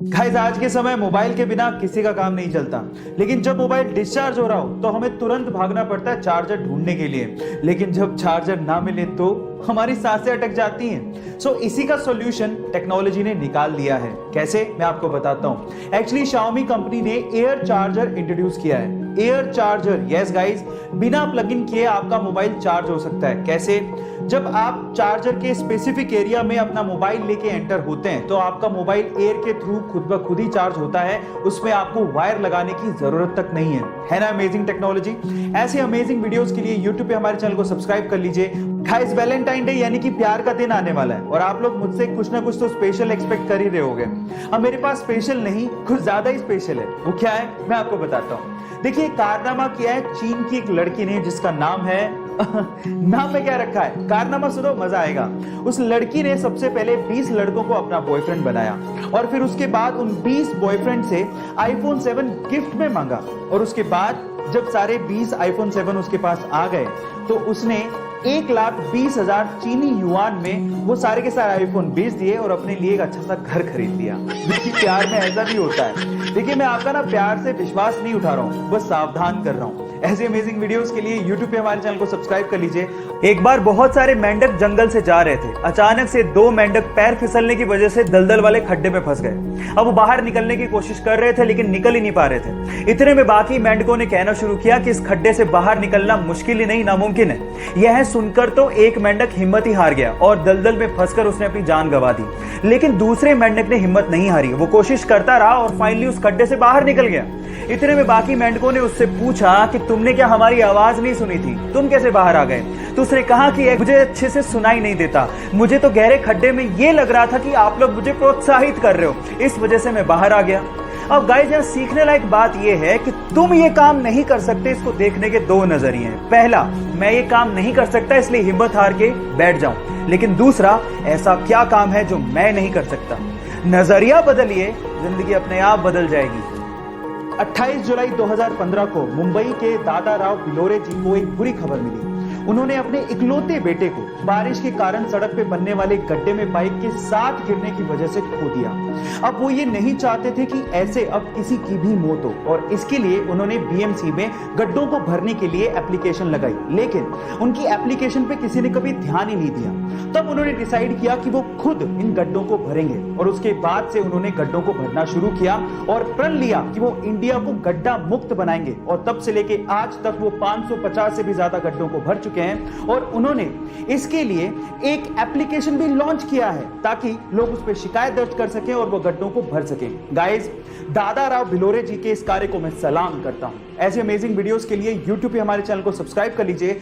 Guys, आज के समय मोबाइल के बिना किसी का काम नहीं चलता। लेकिन जब मोबाइल डिस्चार्ज हो रहा हो तो हमें तुरंत भागना पड़ता है चार्जर ढूंढने के लिए। लेकिन जब चार्जर ना मिले तो हमारी सांसें अटक जाती हैं। सो इसी का सॉल्यूशन टेक्नोलॉजी ने निकाल लिया है। कैसे, मैं आपको बताता हूं। एक्चुअली Xiaomi कंपनी ने एयर चार्जर इंट्रोड्यूस किया है। एयर चार्जर, यस गाइस, बिना प्लग इन किए आपका मोबाइल चार्ज हो सकता है। कैसे? जब आप चार्जर के स्पेसिफिक एरिया में अपना मोबाइल लेके एंटर होते हैं तो आपका मोबाइल एयर के थ्रू खुद ब खुद ही चार्ज होता है। उसमें आपको वायर लगाने की जरूरत तक नहीं है ना अमेजिंग टेक्नोलॉजी। ऐसे अमेजिंग वीडियोस के लिए यूट्यूब पे हमारे चैनल को सब्सक्राइब कर लीजिए। गाइस, वैलेंटाइन डे यानी कि प्यार का दिन आने वाला है और आप लोग मुझसे कुछ ना कुछ तो स्पेशल एक्सपेक्ट कर ही रहे होंगे। अब मेरे पास स्पेशल नहीं, कुछ ज्यादा ही स्पेशल है। वो क्या है, मैं आपको बताता हूँ। देखिए, कारनामा किया है चीन की एक लड़की ने जिसका नाम है नाम में क्या रखा है, कारनामा सुनो, मजा आएगा। उस लड़की ने सबसे पहले 20 लड़कों को अपना बॉयफ्रेंड बनाया और फिर उसके बाद उन 20 बॉयफ्रेंड से iPhone 7 गिफ्ट में मांगा। और उसके बाद जब सारे 20 iPhone 7 उसके पास आ गए तो उसने 1,20,000 चीनी युआन में वो सारे के सारे आईफोन बेच दिए और अपने लिए एक अच्छा सा घर खरीद लिया। देखिए, प्यार में ऐसा भी होता है। देखिए, मैं आपका ना प्यार से विश्वास नहीं उठा रहा हूँ, बस सावधान कर रहा हूँ। ऐसे अमेजिंग वीडियोस के लिए यूट्यूब पे हमारे चैनल को सब्सक्राइब कर लीजिए। एक बार बहुत सारे मेंढक जंगल से जा रहे थे। अचानक से 2 मेंढक पैर फिसलने की वजह से दलदल वाले खड्डे में फंस गए। अब वो बाहर निकलने की कोशिश कर रहे थे लेकिन निकल ही नहीं पा रहे थे। इतने में बाकी मेंढकों ने कहना शुरू किया कि इस खड्डे से बाहर निकलना मुश्किल ही नहीं, नामुमकिन है। यह सुनकर तो एक मेंढक हिम्मत ही हार गया और दलदल में फंसकर उसने अपनी जान गंवा दी। लेकिन दूसरे मेंढक ने हिम्मत नहीं हारी, वो कोशिश करता रहा और फाइनली उस खड्डे से बाहर निकल गया। इतने में बाकी मेंढकों ने उससे पूछा कि तुमने क्या हमारी आवाज नहीं सुनी थी, तुम कैसे बाहर आ गए? तो उसने कहा कि मुझे अच्छे से सुनाई नहीं देता, मुझे तो गहरे खड्डे में ये लग रहा था कि आप लोग मुझे प्रोत्साहित कर रहे हो, इस वजह से मैं बाहर आ गया। अब गाइस, यहाँ सीखने लायक बात यह है कि तुम ये काम नहीं कर सकते, इसको देखने के 2 नजरिए हैं। पहला, मैं ये काम नहीं कर सकता इसलिए हिम्मत हार के बैठ जाऊं। लेकिन दूसरा, ऐसा क्या काम है जो मैं नहीं कर सकता? नजरिया बदलिए, जिंदगी अपने आप बदल जाएगी। 28 जुलाई 2015 को मुंबई के दादा राव बिलोरे जी को एक बुरी खबर मिली। उन्होंने अपने इकलौते बेटे को बारिश के कारण सड़क पे बनने वाले गड्ढे में बाइक के साथ गिरने की वजह से खो दिया। अब वो ये नहीं चाहते थे कि ऐसे अब किसी की भी मौत हो और इसके लिए उन्होंने बीएमसी में गड्ढों को भरने के लिए एप्लीकेशन लगाई। लेकिन उनकी एप्लीकेशन पे किसी ने कभी ध्यान ही नहीं दिया। तब उन्होंने डिसाइड किया कि वो खुद इन गड्ढों को भरेंगे और उसके बाद से उन्होंने गड्ढों को भरना शुरू किया और प्रण लिया कि वो इंडिया को गड्ढा मुक्त बनाएंगे। और तब से लेके आज तक वो 550 से भी ज्यादा गड्ढों को भर चुके हैं और उन्होंने इसके लिए एक एप्लीकेशन भी लॉन्च किया है ताकि लोग उस पर शिकायत दर्ज कर सकें और वो गड्ढों को भर सकें। गाइस, दादा राव बिलोरे जी के इस कार्य को मैं सलाम करता हूं। ऐसे अमेजिंग वीडियोस के लिए यूट्यूब पे हमारे चैनल को सब्सक्राइब कर लीजिए।